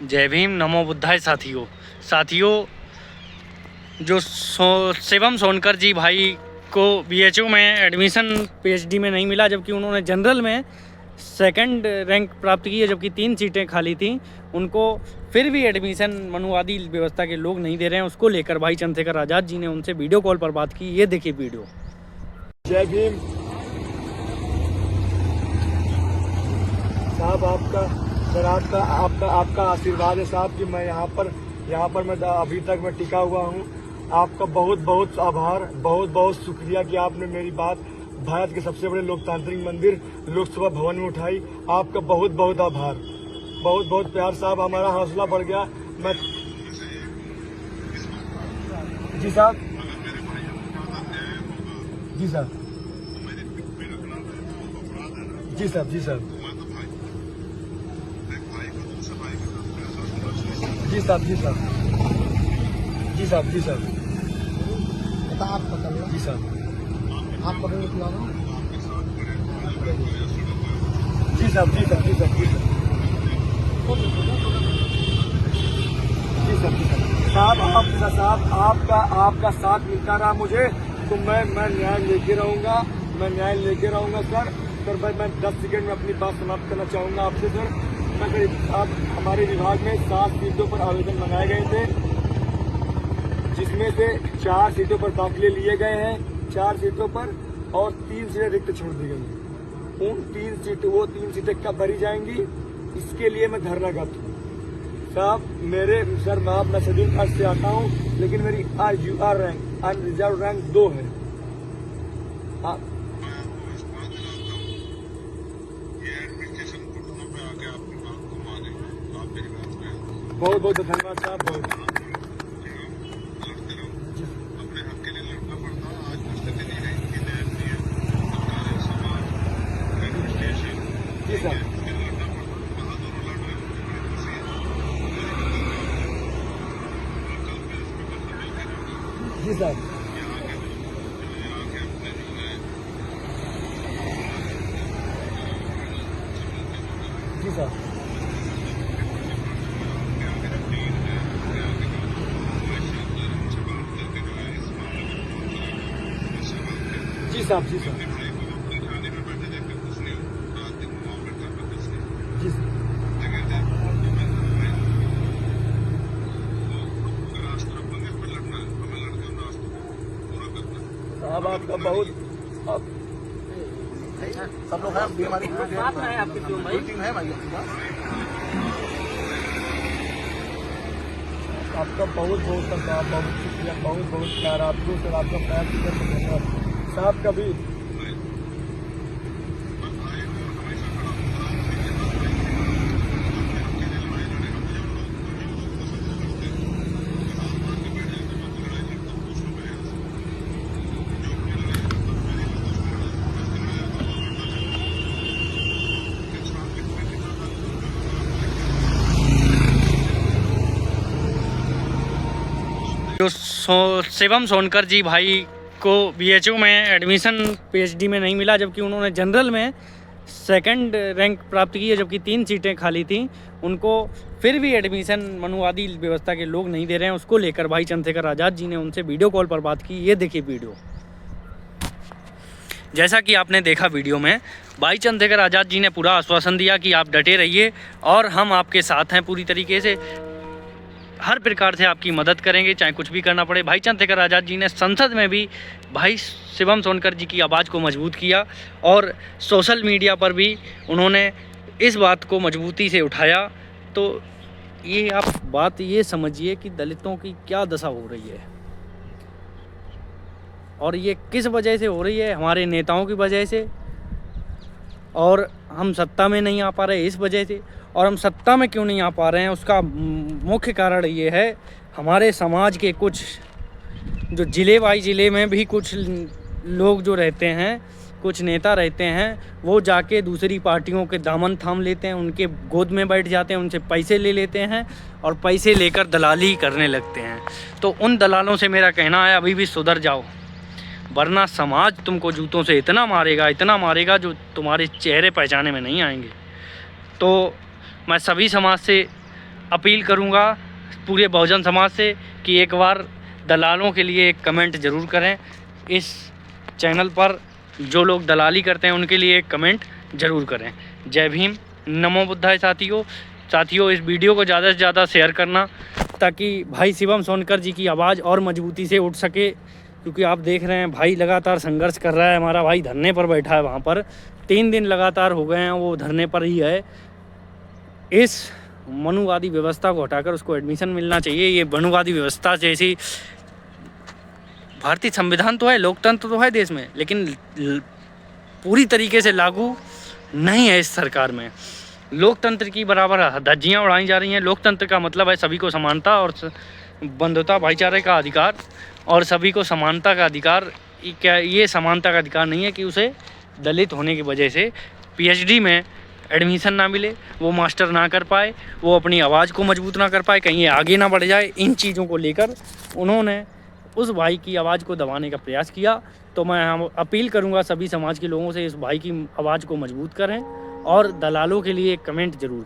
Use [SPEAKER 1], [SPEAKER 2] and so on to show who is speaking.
[SPEAKER 1] जय भीम, नमो बुद्धाय। साथियों, जो शिवम सोनकर जी भाई को बीएचयू में एडमिशन पीएचडी में नहीं मिला, जबकि उन्होंने जनरल में सेकंड रैंक प्राप्त की है, जबकि 3 सीटें खाली थी। उनको फिर भी एडमिशन मनुवादी व्यवस्था के लोग नहीं दे रहे हैं। उसको लेकर भाई चंद्रशेखर आज़ाद जी ने उनसे वीडियो कॉल पर बात की। ये देखिए वीडियो।
[SPEAKER 2] जय भीम साहब, आपका आशीर्वाद है साहब कि मैं यहाँ पर मैं अभी तक मैं टिका हुआ हूँ। आपका बहुत बहुत आभार, बहुत बहुत शुक्रिया कि आपने मेरी बात भारत के सबसे बड़े लोकतांत्रिक मंदिर लोकसभा भवन में उठाई। आपका बहुत बहुत आभार, बहुत बहुत प्यार साहब। हमारा हौसला बढ़ गया। मैं जी साहब, जी साहब, जी साहब, जी साहब, जी साहब, जी साहब, जी साहब, जी साहब,
[SPEAKER 3] आप पकड़ लो,
[SPEAKER 2] जी साहब,
[SPEAKER 3] आप पकड़ लो, खिलाओ।
[SPEAKER 2] जी साहब, जी साहब, जी साहब, जी साहब, जी साहब, आपका साथ मिलता रहा मुझे, तो मैं न्याय लेके रहूंगा। मैं न्याय लेके रहूंगा सर भाई। मैं 10 सेकंड में अपनी बात समाप्त करना चाहूंगा आपसे सर। अब हमारे विभाग में 7 सीटों पर आवेदन मंगाए गए थे, जिसमें से 4 सीटों पर दाखिले लिए गए हैं, 4 सीटों पर, और 3 सीटें रिक्त छोड़ दी गई हैं। वो 3 सीटें कब भरी जाएंगी, इसके लिए मैं धरनागत हूँ साहब। मैं शेड्यूल कास्ट से आता हूँ, लेकिन मेरी RUR रैंक, अनरिजर्व रैंक 2 है। बहुत बहुत धन्यवाद साहब। बहुत जी साहब, जी साहब, जी साहब, जी साहब, जी साहब, जी साहब, आपका बहुत
[SPEAKER 3] सब लोग हैं, हमारी टीम है भाई।
[SPEAKER 2] आपका बहुत बहुत धन्यवाद, बहुत शुक्रिया, बहुत बहुत प्यार आपको सर। आपका प्यार धन्यवाद साहब। कभी
[SPEAKER 1] जो शिवम सोनकर जी भाई को बीएचयू में एडमिशन पीएचडी में नहीं मिला, जबकि उन्होंने जनरल में सेकंड रैंक प्राप्त की है, जबकि 3 सीटें खाली थी। उनको फिर भी एडमिशन मनुवादी व्यवस्था के लोग नहीं दे रहे हैं। उसको लेकर भाई चंद्रशेखर आज़ाद जी ने उनसे वीडियो कॉल पर बात की। ये देखिए वीडियो। जैसा कि आपने देखा वीडियो में, भाई चंद्रशेखर आज़ाद जी ने पूरा आश्वासन दिया कि आप डटे रहिए और हम आपके साथ हैं। पूरी तरीके से हर प्रकार से आपकी मदद करेंगे, चाहे कुछ भी करना पड़े। भाई चंद्रशेखर आज़ाद जी ने संसद में भी भाई शिवम सोनकर जी की आवाज़ को मजबूत किया, और सोशल मीडिया पर भी उन्होंने इस बात को मजबूती से उठाया। तो ये आप बात ये समझिए कि दलितों की क्या दशा हो रही है, और ये किस वजह से हो रही है। हमारे नेताओं की वजह से, और हम सत्ता में नहीं आ पा रहे इस वजह से। और हम सत्ता में क्यों नहीं आ पा रहे हैं, उसका मुख्य कारण ये है, हमारे समाज के कुछ जो ज़िले में भी कुछ लोग जो रहते हैं, कुछ नेता रहते हैं, वो जाके दूसरी पार्टियों के दामन थाम लेते हैं, उनके गोद में बैठ जाते हैं, उनसे पैसे ले लेते हैं और पैसे लेकर दलाली करने लगते हैं। तो उन दलालों से मेरा कहना है, अभी भी सुधर जाओ, वरना समाज तुमको जूतों से इतना मारेगा जो तुम्हारे चेहरे पहचाने में नहीं आएंगे। तो मैं सभी समाज से अपील करूँगा पूरे बहुजन समाज से कि एक बार दलालों के लिए एक कमेंट ज़रूर करें। इस चैनल पर जो लोग दलाली करते हैं उनके लिए एक कमेंट ज़रूर करें। जय भीम, नमो बुद्धाय। साथियों इस वीडियो को ज़्यादा से ज़्यादा शेयर करना ताकि भाई शिवम सोनकर जी की आवाज़ और मजबूती से उठ सके, क्योंकि आप देख रहे हैं भाई लगातार संघर्ष कर रहा है। हमारा भाई धरने पर बैठा है, वहाँ पर 3 दिन लगातार हो गए हैं वो धरने पर ही है। इस मनुवादी व्यवस्था को हटाकर उसको एडमिशन मिलना चाहिए। ये मनुवादी व्यवस्था जैसी, भारतीय संविधान तो है, लोकतंत्र तो है देश में, लेकिन पूरी तरीके से लागू नहीं है इस सरकार में। लोकतंत्र की बराबर धज्जियाँ उड़ाई जा रही हैं। लोकतंत्र का मतलब है सभी को समानता और बंधुता भाईचारे का अधिकार और सभी को समानता का अधिकार। क्या ये समानता का अधिकार नहीं है कि उसे दलित होने की वजह से पीएचडी में एडमिशन ना मिले, वो मास्टर ना कर पाए, वो अपनी आवाज़ को मजबूत ना कर पाए, कहीं ये आगे ना बढ़ जाए। इन चीज़ों को लेकर उन्होंने उस भाई की आवाज़ को दबाने का प्रयास किया। तो मैं अपील करूंगा सभी समाज के लोगों से इस भाई की आवाज़ को मजबूत करें और दलालों के लिए एक कमेंट ज़रूर